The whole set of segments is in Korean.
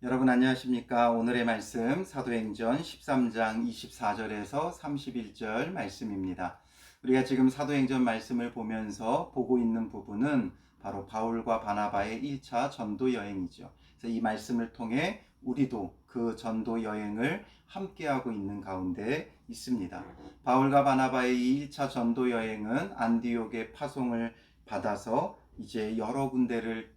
여러분 안녕하십니까? 오늘의 말씀 사도행전 13장 24절에서 31절 말씀입니다. 우리가 지금 사도행전 말씀을 보면서 보고 있는 부분은 바로 바울과 바나바의 1차 전도 여행이죠. 그래서 이 말씀을 통해 우리도 그 전도 여행을 함께하고 있는 가운데 있습니다. 바울과 바나바의 이 1차 전도 여행은 안디옥의 파송을 받아서 이제 여러 군데를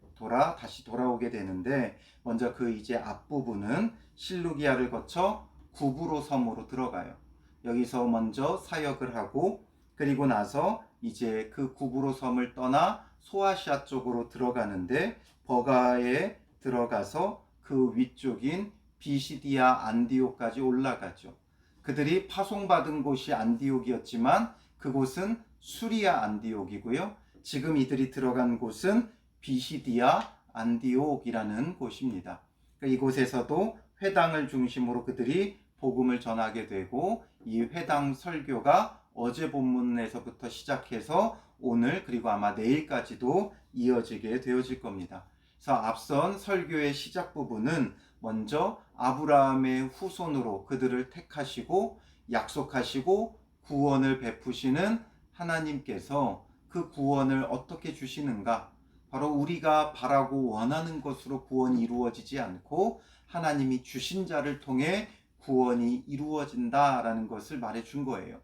다시 돌아오게 되는데, 먼저 그 이제 앞부분은 실루기아를 거쳐 구브로 섬으로 들어가요. 여기서 먼저 사역을 하고, 그리고 나서 이제 그 구브로 섬을 떠나 소아시아 쪽으로 들어가는데, 버가에 들어가서 그 위쪽인 비시디아 안디옥까지 올라가죠. 그들이 파송받은 곳이 안디옥이었지만 그곳은 수리아 안디옥이고요. 지금 이들이 들어간 곳은 비시디아 안디옥이라는 곳입니다. 이곳에서도 회당을 중심으로 그들이 복음을 전하게 되고, 이 회당 설교가 어제 본문에서부터 시작해서 오늘 그리고 아마 내일까지도 이어지게 되어질 겁니다. 그래서 앞선 설교의 시작 부분은 먼저 아브라함의 후손으로 그들을 택하시고 약속하시고 구원을 베푸시는 하나님께서 그 구원을 어떻게 주시는가, 바로 우리가 바라고 원하는 것으로 구원이 이루어지지 않고 하나님이 주신 자를 통해 구원이 이루어진다라는 것을 말해준 거예요.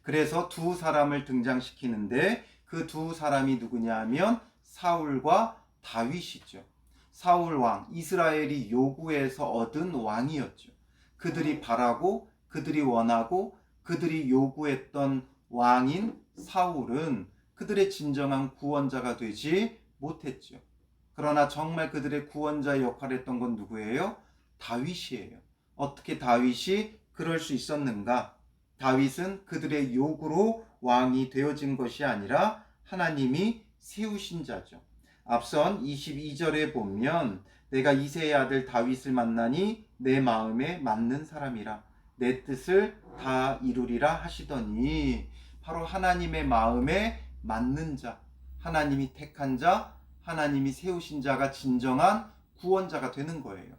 그래서 두 사람을 등장시키는데, 그 두 사람이 누구냐 하면 사울과 다윗이죠. 사울 왕, 이스라엘이 요구해서 얻은 왕이었죠. 그들이 바라고 그들이 원하고 그들이 요구했던 왕인 사울은 그들의 진정한 구원자가 되지 못했죠. 그러나 정말 그들의 구원자 역할을 했던 건 누구예요? 다윗이에요. 어떻게 다윗이 그럴 수 있었는가? 다윗은 그들의 요구로 왕이 되어진 것이 아니라 하나님이 세우신 자죠. 앞선 22절에 보면 내가 이새의 아들 다윗을 만나니 내 마음에 맞는 사람이라 내 뜻을 다 이루리라 하시더니, 바로 하나님의 마음에 맞는 자, 하나님이 택한 자, 하나님이 세우신 자가 진정한 구원자가 되는 거예요.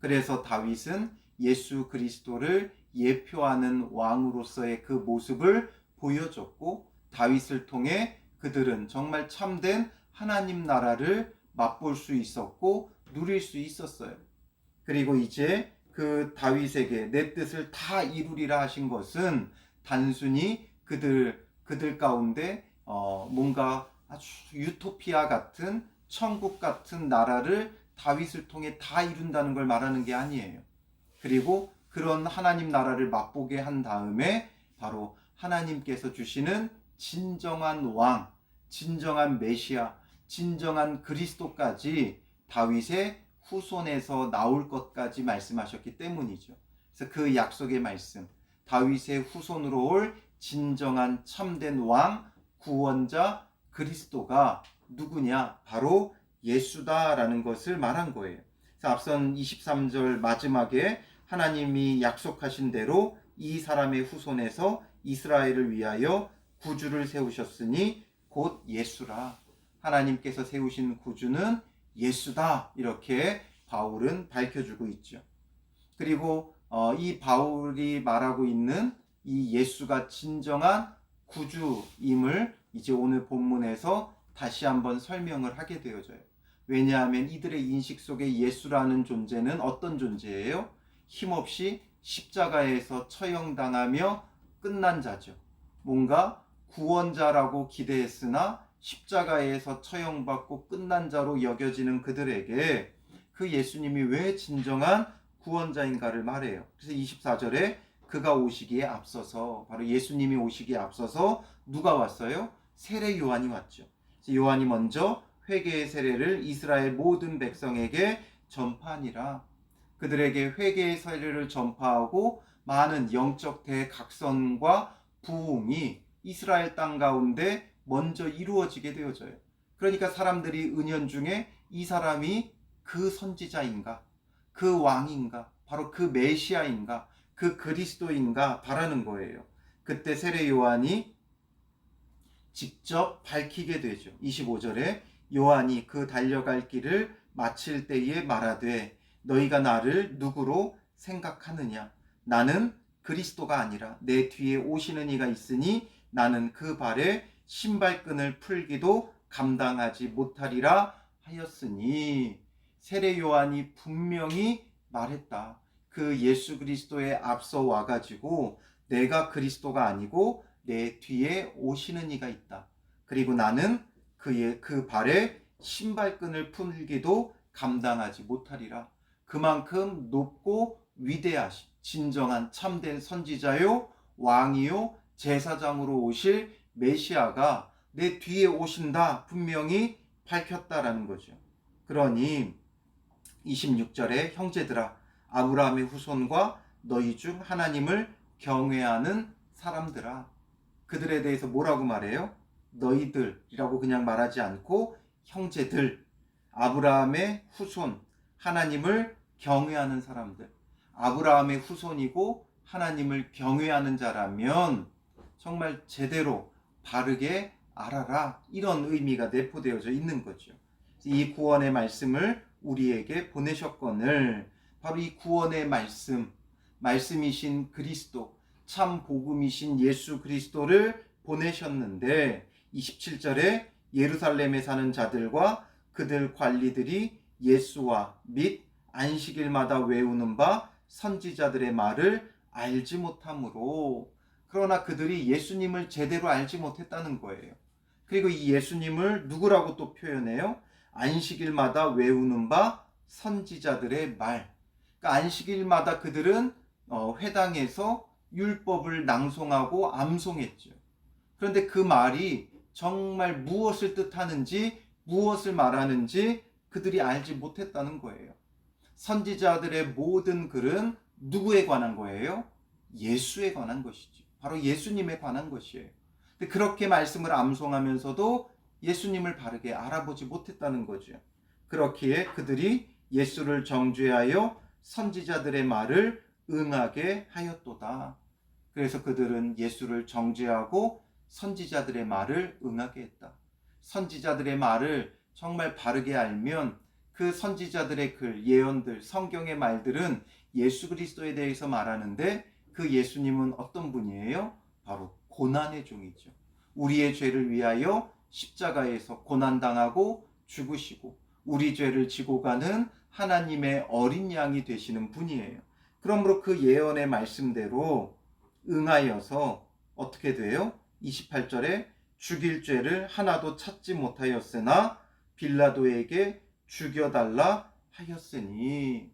그래서 다윗은 예수 그리스도를 예표하는 왕으로서의 그 모습을 보여줬고, 다윗을 통해 그들은 정말 참된 하나님 나라를 맛볼 수 있었고 누릴 수 있었어요. 그리고 이제 그 다윗에게 내 뜻을 다 이루리라 하신 것은 단순히 그들 가운데 뭔가 아주 유토피아 같은, 천국 같은 나라를 다윗을 통해 다 이룬다는 걸 말하는 게 아니에요. 그리고 그런 하나님 나라를 맛보게 한 다음에 바로 하나님께서 주시는 진정한 왕, 진정한 메시아, 진정한 그리스도까지 다윗의 후손에서 나올 것까지 말씀하셨기 때문이죠. 그래서 그 약속의 말씀, 다윗의 후손으로 올 진정한 참된 왕, 구원자 그리스도가 누구냐? 바로 예수다라는 것을 말한 거예요. 그래서 앞선 23절 마지막에 하나님이 약속하신 대로 이 사람의 후손에서 이스라엘을 위하여 구주를 세우셨으니 곧 예수라. 하나님께서 세우신 구주는 예수다. 이렇게 바울은 밝혀주고 있죠. 그리고 이 바울이 말하고 있는 이 예수가 진정한 구주임을 이제 오늘 본문에서 다시 한번 설명을 하게 되어져요. 왜냐하면 이들의 인식 속에 예수라는 존재는 어떤 존재예요? 힘없이 십자가에서 처형당하며 끝난 자죠. 뭔가 구원자라고 기대했으나 십자가에서 처형받고 끝난 자로 여겨지는 그들에게 그 예수님이 왜 진정한 구원자인가를 말해요. 그래서 24절에 그가 오시기에 앞서서, 바로 예수님이 오시기에 앞서서 누가 왔어요? 세례 요한이 왔죠. 요한이 먼저 회개의 세례를 이스라엘 모든 백성에게 전파하니라. 그들에게 회개의 세례를 전파하고 많은 영적 대각선과 부흥이 이스라엘 땅 가운데 먼저 이루어지게 되어져요. 그러니까 사람들이 은연중에 이 사람이 그 선지자인가, 그 왕인가, 바로 그 메시아인가, 그 그리스도인가 바라는 거예요. 그때 세례 요한이 직접 밝히게 되죠. 25절에 요한이 그 달려갈 길을 마칠 때에 말하되 너희가 나를 누구로 생각하느냐? 나는 그리스도가 아니라 내 뒤에 오시는 이가 있으니 나는 그 발에 신발끈을 풀기도 감당하지 못하리라 하였으니, 세례 요한이 분명히 말했다. 그 예수 그리스도에 앞서 와가지고 내가 그리스도가 아니고 내 뒤에 오시는 이가 있다. 그리고 나는 그 발에 신발끈을 풀기도 감당하지 못하리라. 그만큼 높고 위대하신 진정한 참된 선지자요 왕이요 제사장으로 오실 메시아가 내 뒤에 오신다 분명히 밝혔다라는 거죠. 그러니 26절에 형제들아 아브라함의 후손과 너희 중 하나님을 경외하는 사람들아, 그들에 대해서 뭐라고 말해요? 너희들이라고 그냥 말하지 않고 형제들, 아브라함의 후손, 하나님을 경외하는 사람들, 아브라함의 후손이고 하나님을 경외하는 자라면 정말 제대로 바르게 알아라, 이런 의미가 내포되어져 있는 거죠. 이 구원의 말씀을 우리에게 보내셨거늘 바로 이 구원의 말씀이신 그리스도, 참 복음이신 예수 그리스도를 보내셨는데 27절에 예루살렘에 사는 자들과 그들 관리들이 예수와 및 안식일마다 외우는 바 선지자들의 말을 알지 못하므로, 그러나 그들이 예수님을 제대로 알지 못했다는 거예요. 그리고 이 예수님을 누구라고 또 표현해요? 안식일마다 외우는 바 선지자들의 말. 그러니까 안식일마다 그들은 회당에서 율법을 낭송하고 암송했죠. 그런데 그 말이 정말 무엇을 뜻하는지, 무엇을 말하는지 그들이 알지 못했다는 거예요. 선지자들의 모든 글은 누구에 관한 거예요? 예수에 관한 것이죠. 바로 예수님에 관한 것이에요. 근데 그렇게 말씀을 암송하면서도 예수님을 바르게 알아보지 못했다는 거죠. 그렇기에 그들이 예수를 정죄하여 선지자들의 말을 응하게 하였도다. 그래서 그들은 예수를 정죄하고 선지자들의 말을 응하게 했다. 선지자들의 말을 정말 바르게 알면 그 선지자들의 글, 예언들, 성경의 말들은 예수 그리스도에 대해서 말하는데 그 예수님은 어떤 분이에요? 바로 고난의 종이죠. 우리의 죄를 위하여 십자가에서 고난당하고 죽으시고 우리 죄를 지고 가는 하나님의 어린 양이 되시는 분이에요. 그러므로 그 예언의 말씀대로 응하여서 어떻게 돼요? 28절에 죽일 죄를 하나도 찾지 못하였으나 빌라도에게 죽여달라 하였으니,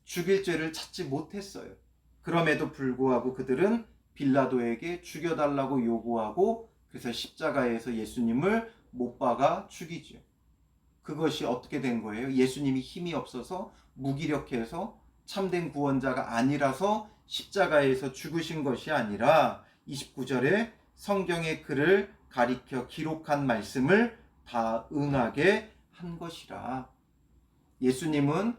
죽일 죄를 찾지 못했어요. 그럼에도 불구하고 그들은 빌라도에게 죽여달라고 요구하고 그래서 십자가에서 예수님을 못 박아 죽이죠. 그것이 어떻게 된 거예요? 예수님이 힘이 없어서 무기력해서 참된 구원자가 아니라서 십자가에서 죽으신 것이 아니라 29절에 성경의 글을 가리켜 기록한 말씀을 다 응하게 한 것이라. 예수님은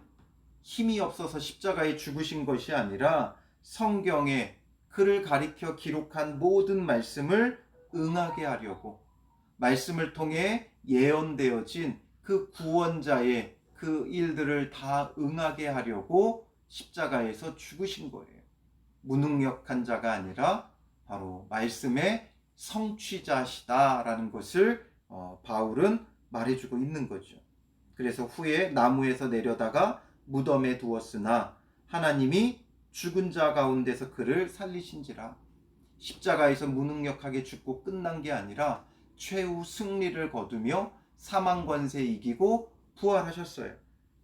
힘이 없어서 십자가에 죽으신 것이 아니라 성경에 그를 가리켜 기록한 모든 말씀을 응하게 하려고, 말씀을 통해 예언되어진 그 구원자의 그 일들을 다 응하게 하려고 십자가에서 죽으신 거예요. 무능력한 자가 아니라 바로 말씀의 성취자시다라는 것을 바울은 말해주고 있는 거죠. 그래서 후에 나무에서 내려다가 무덤에 두었으나 하나님이 죽은 자 가운데서 그를 살리신지라. 십자가에서 무능력하게 죽고 끝난 게 아니라 최후 승리를 거두며 사망 권세 이기고 부활하셨어요.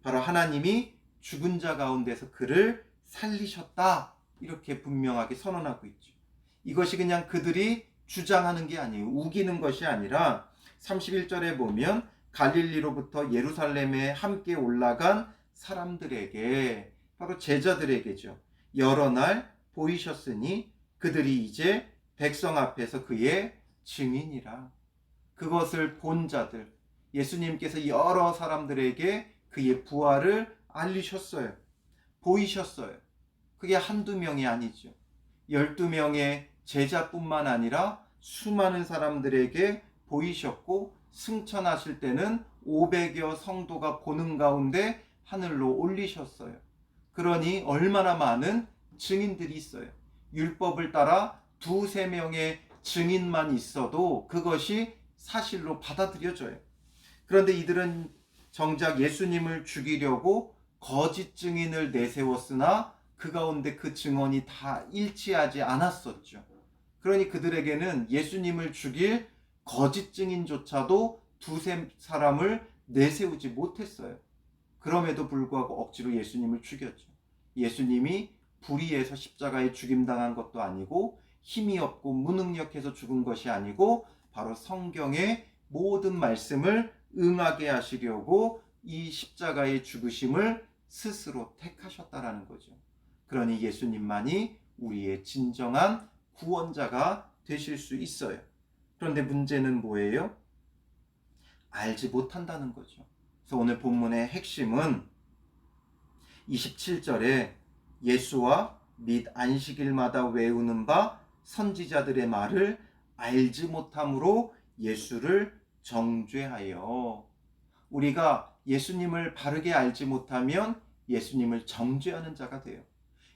바로 하나님이 죽은 자 가운데서 그를 살리셨다, 이렇게 분명하게 선언하고 있죠. 이것이 그냥 그들이 주장하는 게 아니에요. 우기는 것이 아니라 31절에 보면 갈릴리로부터 예루살렘에 함께 올라간 사람들에게, 바로 제자들에게죠, 여러 날 보이셨으니 그들이 이제 백성 앞에서 그의 증인이라. 그것을 본 자들, 예수님께서 여러 사람들에게 그의 부활을 알리셨어요. 보이셨어요. 그게 한두 명이 아니죠. 12명의 제자뿐만 아니라 수많은 사람들에게 보이셨고 승천하실 때는 500여 성도가 보는 가운데 하늘로 올리셨어요. 그러니 얼마나 많은 증인들이 있어요. 율법을 따라 두세 명의 증인만 있어도 그것이 사실로 받아들여져요. 그런데 이들은 정작 예수님을 죽이려고 거짓 증인을 내세웠으나 그 가운데 그 증언이 다 일치하지 않았었죠. 그러니 그들에게는 예수님을 죽일 거짓 증인조차도 두세 사람을 내세우지 못했어요. 그럼에도 불구하고 억지로 예수님을 죽였죠. 예수님이 불의해서 십자가에 죽임당한 것도 아니고 힘이 없고 무능력해서 죽은 것이 아니고 바로 성경의 모든 말씀을 응하게 하시려고 이 십자가의 죽으심을 스스로 택하셨다라는 거죠. 그러니 예수님만이 우리의 진정한 구원자가 되실 수 있어요. 그런데 문제는 뭐예요? 알지 못한다는 거죠. 그래서 오늘 본문의 핵심은 27절에 예수와 및 안식일마다 외우는 바 선지자들의 말을 알지 못함으로 예수를 정죄하여. 우리가 예수님을 바르게 알지 못하면 예수님을 정죄하는 자가 돼요.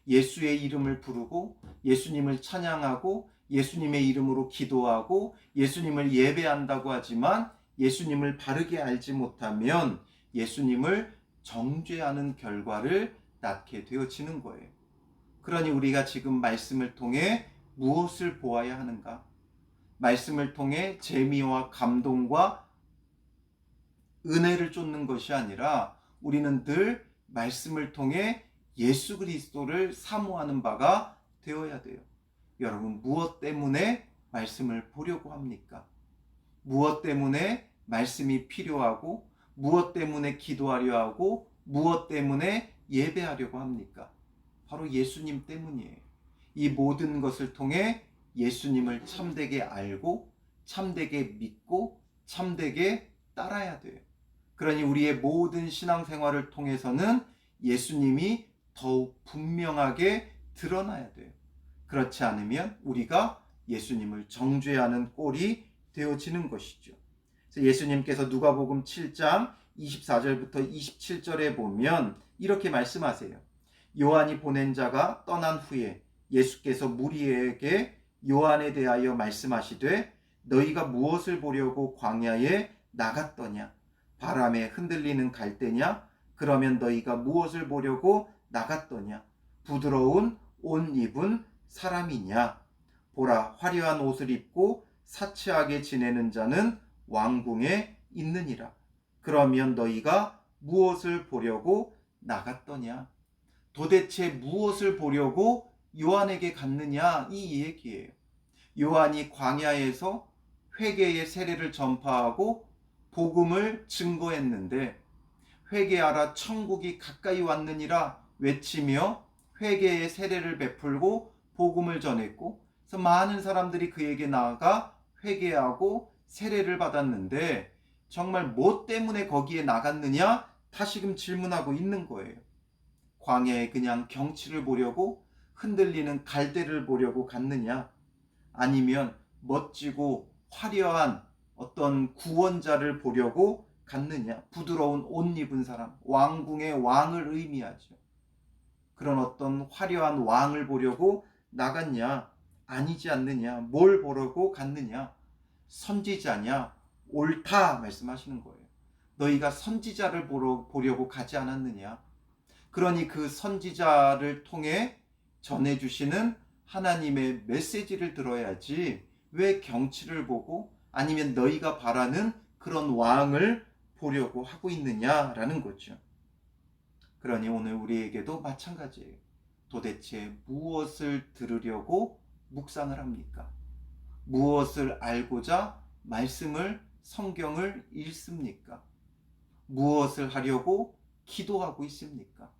예수의 이름을 부르고 예수님을 찬양하고 예수님의 이름으로 기도하고 예수님을 예배한다고 하지만 예수님을 바르게 알지 못하면 예수님을 정죄하는 결과를 낳게 되어지는 거예요. 그러니 우리가 지금 말씀을 통해 무엇을 보아야 하는가? 말씀을 통해 재미와 감동과 은혜를 쫓는 것이 아니라 우리는 늘 말씀을 통해 예수 그리스도를 사모하는 바가 되어야 돼요. 여러분, 무엇 때문에 말씀을 보려고 합니까? 무엇 때문에 말씀이 필요하고 무엇 때문에 기도하려 하고 무엇 때문에 예배하려고 합니까? 바로 예수님 때문이에요. 이 모든 것을 통해 예수님을 참되게 알고 참되게 믿고 참되게 따라야 돼요. 그러니 우리의 모든 신앙생활을 통해서는 예수님이 더욱 분명하게 드러나야 돼요. 그렇지 않으면 우리가 예수님을 정죄하는 꼴이 되어지는 것이죠. 그래서 예수님께서 누가복음 7장 24절부터 27절에 보면 이렇게 말씀하세요. 요한이 보낸 자가 떠난 후에 예수께서 무리에게 요한에 대하여 말씀하시되 너희가 무엇을 보려고 광야에 나갔더냐? 바람에 흔들리는 갈대냐? 그러면 너희가 무엇을 보려고 나갔더냐? 부드러운 옷 입은 사람이냐? 보라, 화려한 옷을 입고 사치하게 지내는 자는 왕궁에 있느니라. 그러면 너희가 무엇을 보려고 나갔더냐? 도대체 무엇을 보려고 요한에게 갔느냐? 이 얘기예요. 요한이 광야에서 회개의 세례를 전파하고 복음을 증거했는데 회개하라 천국이 가까이 왔느니라 외치며 회개의 세례를 베풀고 복음을 전했고 그래서 많은 사람들이 그에게 나아가 회개하고 세례를 받았는데 정말 뭐 때문에 거기에 나갔느냐? 다시금 질문하고 있는 거예요. 광야에 그냥 경치를 보려고 흔들리는 갈대를 보려고 갔느냐? 아니면 멋지고 화려한 어떤 구원자를 보려고 갔느냐? 부드러운 옷 입은 사람, 왕궁의 왕을 의미하죠. 그런 어떤 화려한 왕을 보려고 나갔냐? 아니지 않느냐? 뭘 보려고 갔느냐? 선지자냐? 옳다 말씀하시는 거예요. 너희가 선지자를 보려고 가지 않았느냐? 그러니 그 선지자를 통해 전해주시는 하나님의 메시지를 들어야지 왜 경치를 보고 아니면 너희가 바라는 그런 왕을 보려고 하고 있느냐라는 거죠. 그러니 오늘 우리에게도 마찬가지예요. 도대체 무엇을 들으려고 묵상을 합니까? 무엇을 알고자 말씀을 성경을 읽습니까? 무엇을 하려고 기도하고 있습니까?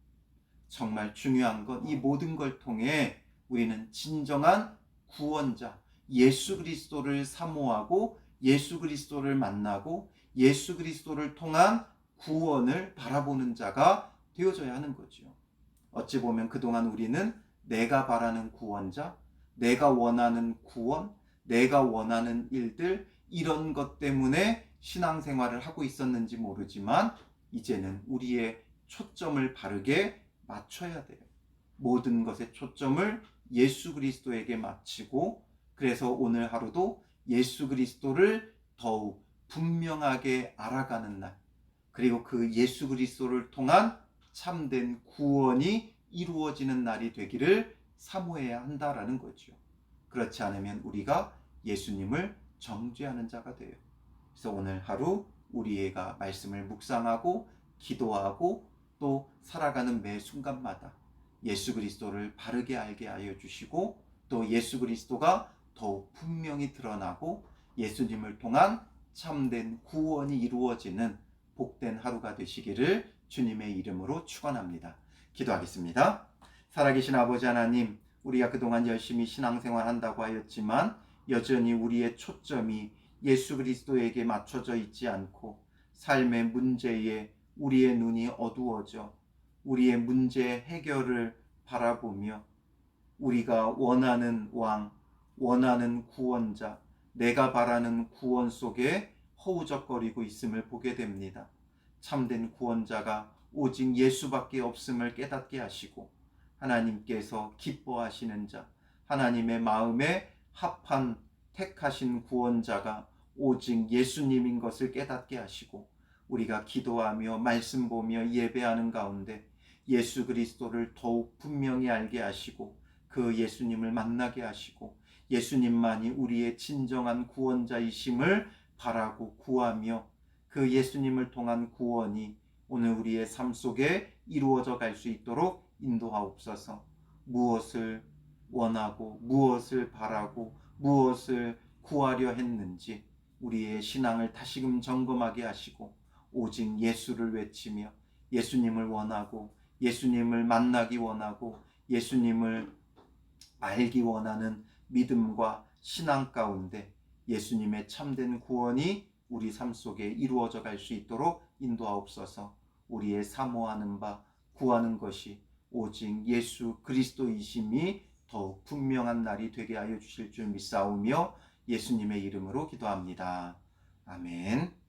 정말 중요한 건 이 모든 걸 통해 우리는 진정한 구원자 예수 그리스도를 사모하고 예수 그리스도를 만나고 예수 그리스도를 통한 구원을 바라보는 자가 되어져야 하는 거죠. 어찌 보면 그동안 우리는 내가 바라는 구원자, 내가 원하는 구원, 내가 원하는 일들 이런 것 때문에 신앙생활을 하고 있었는지 모르지만 이제는 우리의 초점을 바르게 맞춰야 돼요. 모든 것의 초점을 예수 그리스도에게 맞추고, 그래서 오늘 하루도 예수 그리스도를 더욱 분명하게 알아가는 날, 그리고 그 예수 그리스도를 통한 참된 구원이 이루어지는 날이 되기를 사모해야 한다라는 거죠. 그렇지 않으면 우리가 예수님을 정죄하는 자가 돼요. 그래서 오늘 하루 우리가 말씀을 묵상하고 기도하고 또 살아가는 매 순간마다 예수 그리스도를 바르게 알게 하여 주시고, 또 예수 그리스도가 더욱 분명히 드러나고 예수님을 통한 참된 구원이 이루어지는 복된 하루가 되시기를 주님의 이름으로 축원합니다. 기도하겠습니다. 살아계신 아버지 하나님, 우리가 그동안 열심히 신앙생활 한다고 하였지만 여전히 우리의 초점이 예수 그리스도에게 맞춰져 있지 않고 삶의 문제에 우리의 눈이 어두워져 우리의 문제 해결을 바라보며 우리가 원하는 왕, 원하는 구원자, 내가 바라는 구원 속에 허우적거리고 있음을 보게 됩니다. 참된 구원자가 오직 예수밖에 없음을 깨닫게 하시고, 하나님께서 기뻐하시는 자, 하나님의 마음에 합한 택하신 구원자가 오직 예수님인 것을 깨닫게 하시고, 우리가 기도하며 말씀 보며 예배하는 가운데 예수 그리스도를 더욱 분명히 알게 하시고 그 예수님을 만나게 하시고 예수님만이 우리의 진정한 구원자이심을 바라고 구하며 그 예수님을 통한 구원이 오늘 우리의 삶 속에 이루어져 갈 수 있도록 인도하옵소서. 무엇을 원하고 무엇을 바라고 무엇을 구하려 했는지 우리의 신앙을 다시금 점검하게 하시고 오직 예수를 외치며 예수님을 원하고 예수님을 만나기 원하고 예수님을 알기 원하는 믿음과 신앙 가운데 예수님의 참된 구원이 우리 삶 속에 이루어져 갈 수 있도록 인도하옵소서. 우리의 사모하는 바 구하는 것이 오직 예수 그리스도이심이 더욱 분명한 날이 되게 하여 주실 줄 믿사오며 예수님의 이름으로 기도합니다. 아멘.